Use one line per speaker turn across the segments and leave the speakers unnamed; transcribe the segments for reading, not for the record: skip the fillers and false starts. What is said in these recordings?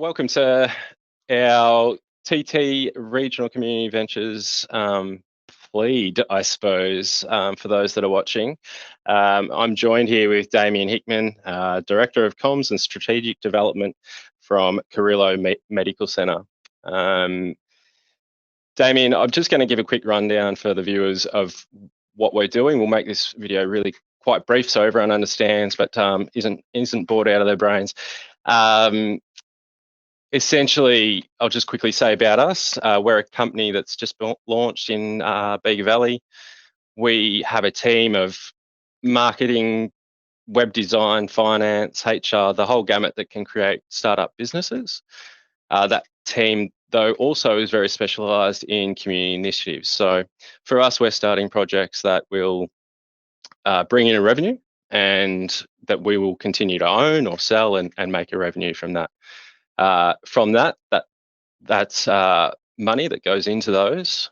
Welcome to our TT Regional Community Ventures lead, I suppose, for those that are watching. I'm joined here with Damien Hickman, Director of Comms and Strategic Development from Carrillo Medical Centre. Damien, I'm just going to give a quick rundown for the viewers of what we're doing. We'll make this video really quite brief so everyone understands, but isn't bored out of their brains. Essentially, I'll just quickly say about us. We're a company that's just launched in Bega Valley. We have a team of marketing, web design, finance, HR, the whole gamut that can create startup businesses. That team, though, also is very specialised in community initiatives. So for us, we're starting projects that will bring in a revenue and that we will continue to own or sell and make a revenue from that. From that's money that goes into those,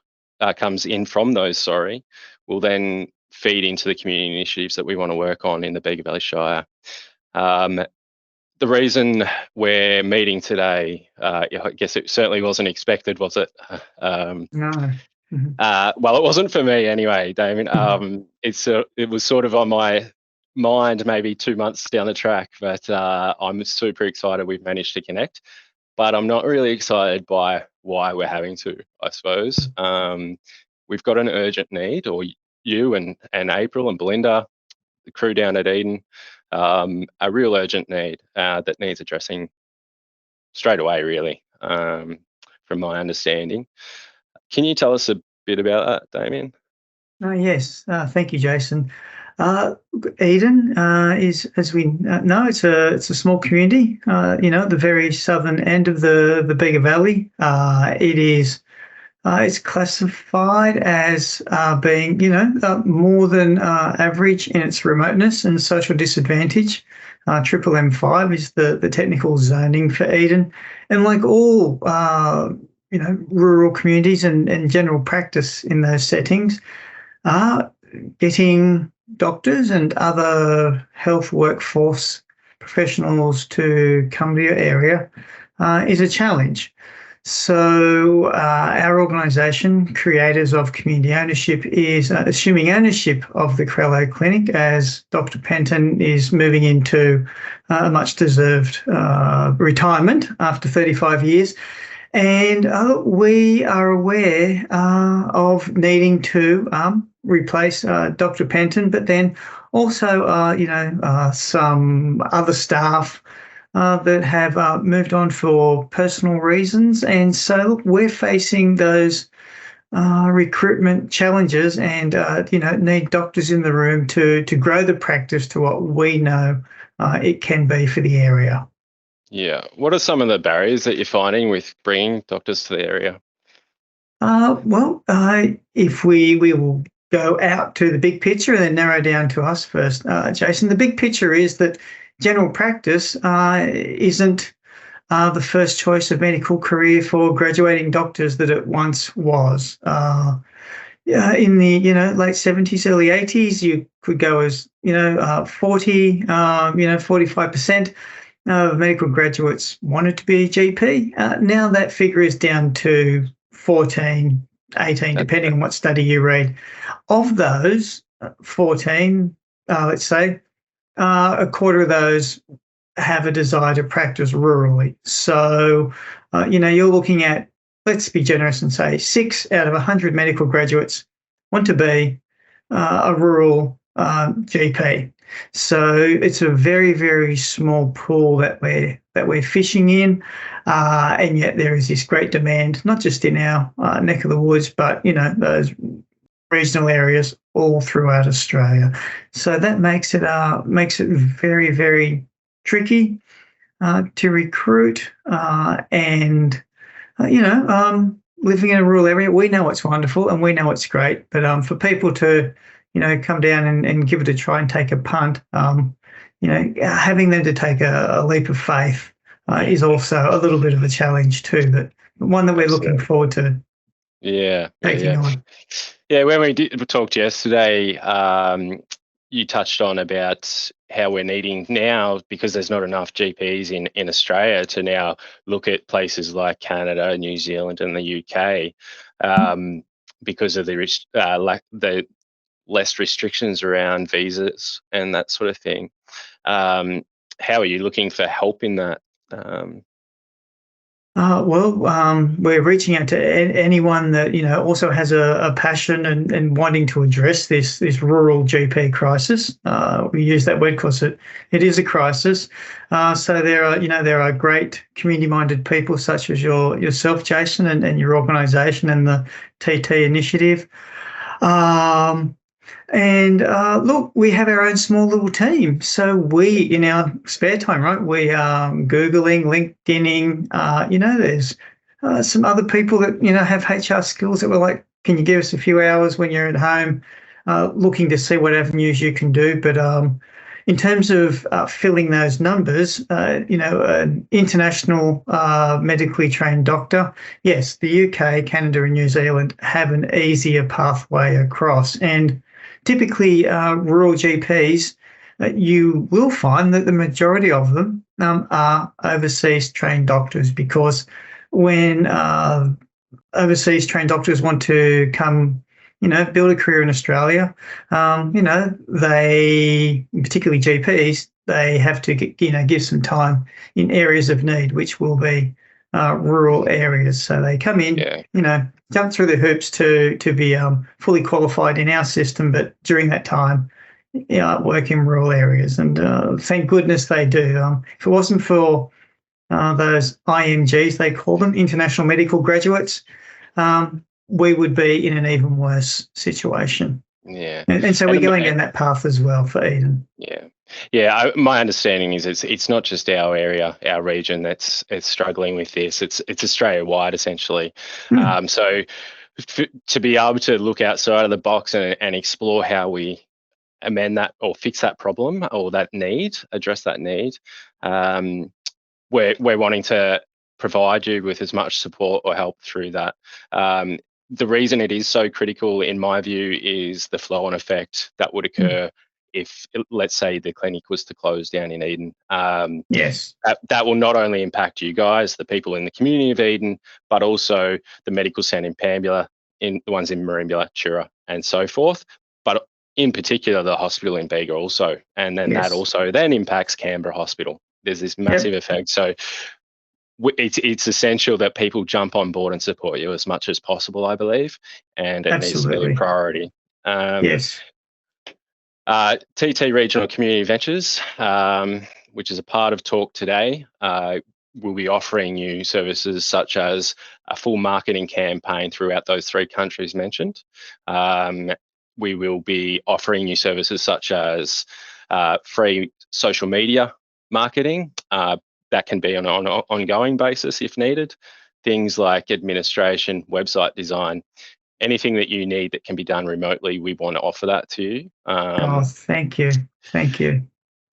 comes in from those, sorry, will then feed into the community initiatives that we want to work on in the Bega Valley Shire. The reason we're meeting today, I guess it certainly wasn't expected, was it?
No.
Well, it wasn't for me anyway, Damien. It was sort of on my mind maybe 2 months down the track, but I'm super excited we've managed to connect. But I'm not really excited by why we're having to, I suppose. We've got an urgent need, or you and April and Belinda, the crew down at Eden, a real urgent need that needs addressing straight away, really, from my understanding. Can you tell us a bit about that, Damien?
Yes, thank you, Jason. Eden is, as we know, it's a small community. At the very southern end of the Bega Valley. It's classified as being, more than average in its remoteness and social disadvantage. Triple M5 is the technical zoning for Eden, and like all rural communities and general practice in those settings, getting doctors and other health workforce professionals to come to your area is a challenge. So our organisation, Creators of Community Ownership, is assuming ownership of the Carrillo Clinic as Dr. Penton is moving into a much-deserved retirement after 35 years. And we are aware of needing to replace Dr. Penton, but then also, some other staff that have moved on for personal reasons. And so look, we're facing those recruitment challenges and, need doctors in the room to grow the practice to what we know it can be for the area.
Yeah. What are some of the barriers that you're finding with bringing doctors to the area?
If we will go out to the big picture and then narrow down to us first, Jason, the big picture is that general practice isn't the first choice of medical career for graduating doctors that it once was. In the late 70s, early 80s, you could go as 45% of medical graduates wanted to be a GP. Now that figure is down to 14, 18, depending on what study you read. Of those 14, let's say, a quarter of those have a desire to practice rurally. So, you're looking at, let's be generous and say 6 out of 100 medical graduates want to be a rural GP. So it's a very, very small pool that we're fishing in, and yet there is this great demand, not just in our neck of the woods, but those regional areas all throughout Australia. So that makes it very, very tricky to recruit, and living in a rural area, we know it's wonderful and we know it's great, but for people to come down and give it a try and take a punt, having them to take a leap of faith is also a little bit of a challenge too, but one that we're looking forward to taking on.
Yeah, when we talked yesterday, you touched on about how we're needing now, because there's not enough GPs in Australia, to now look at places like Canada, New Zealand, and the UK, because of the less restrictions around visas and that sort of thing. How are you looking for help in that?
We're reaching out to anyone that also has a passion and wanting to address this rural GP crisis. We use that word because it is a crisis. So there are great community-minded people such as yourself, Jason, and your organisation and the TT initiative. Look, we have our own small little team. So we, in our spare time, right, we are Googling, LinkedIning, there's some other people that, have HR skills that were like, can you give us a few hours when you're at home, looking to see what avenues you can do. But in terms of filling those numbers, an international medically trained doctor, yes, the UK, Canada and New Zealand have an easier pathway across. And typically, rural GPs, you will find that the majority of them are overseas trained doctors, because when overseas trained doctors want to come, build a career in Australia, they, particularly GPs, they have to give some time in areas of need, which will be rural areas. So they come in, jump through the hoops to be fully qualified in our system, but during that time, work in rural areas. And thank goodness they do. If it wasn't for those IMGs, they call them, international medical graduates, we would be in an even worse situation.
Yeah.
And so we're going down that path as well for Eden.
Yeah. Yeah, my understanding is it's not just our area, our region that's struggling with this. It's Australia-wide, essentially. So to be able to look outside of the box and explore how we amend that or fix that problem or that need, address that need, we're wanting to provide you with as much support or help through that. The reason it is so critical, in my view, is the flow-on effect that would occur if, let's say, the clinic was to close down in Eden.
Yes.
That will not only impact you guys, the people in the community of Eden, but also the medical centre in Pambula, in the ones in Merimbula, Chura, and so forth. But in particular, the hospital in Bega also. And then that also then impacts Canberra Hospital. There's this massive effect. So it's essential that people jump on board and support you as much as possible, I believe, and it needs to be a priority.
Yes.
TT Regional Community Ventures, which is a part of Talk today, will be offering you services such as a full marketing campaign throughout those 3 countries mentioned. We will be offering you services such as free social media marketing. That can be on an ongoing basis if needed. Things like administration, website design, anything that you need that can be done remotely, we want to offer that to you.
Thank you. Thank you.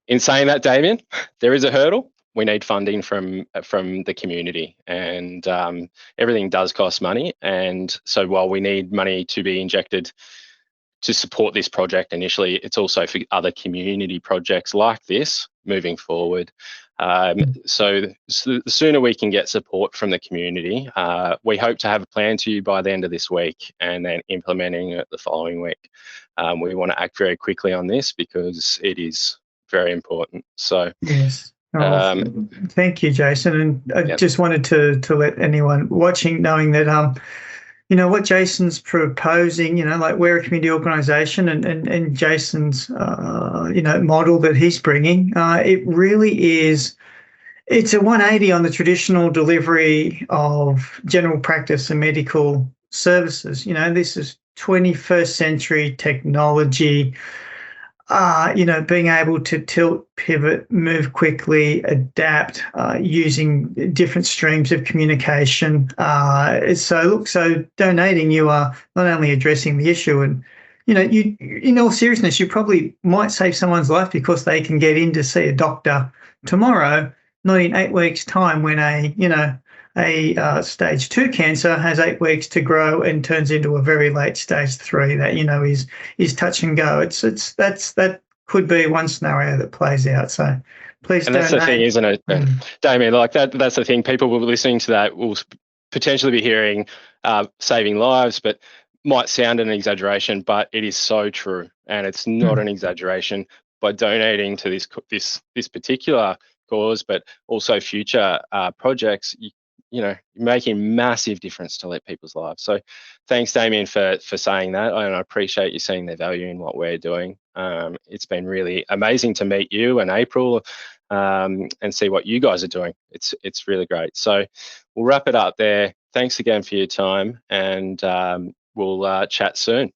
In saying that, Damien, there is a hurdle. We need funding from the community, and everything does cost money. And so while we need money to be injected to support this project initially, it's also for other community projects like this moving forward. So the sooner we can get support from the community, we hope to have a plan to you by the end of this week and then implementing it the following week. We want to act very quickly on this because it is very important. So
yes. Thank you, Jason. And I just wanted to let anyone watching knowing that what Jason's proposing, like we're a community organisation and Jason's, model that he's bringing, it really is, it's a 180 on the traditional delivery of general practice and medical services. This is 21st century technology, being able to tilt, pivot, move quickly, adapt, using different streams of communication. So donating, you are not only addressing the issue and, you, in all seriousness, you probably might save someone's life because they can get in to see a doctor tomorrow, not in 8 weeks' time when a stage 2 cancer has 8 weeks to grow and turns into a very late stage 3 that is touch and go. That could be one scenario that plays out. So please
And that's the thing, isn't it, Damien? Like that's the thing. People will be listening to that will potentially be hearing saving lives, but might sound an exaggeration, but it is so true, and it's not an exaggeration. By donating to this particular cause, but also future projects, you know, you're making a massive difference to people's lives. So thanks, Damien, for saying that, and I appreciate you seeing the value in what we're doing. It's been really amazing to meet you and April and see what you guys are doing. It's really great. So we'll wrap it up there. Thanks again for your time, and we'll chat soon.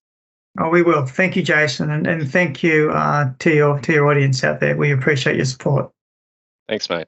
Oh, we will. Thank you, Jason, and thank you to your audience out there. We appreciate your support.
Thanks, mate.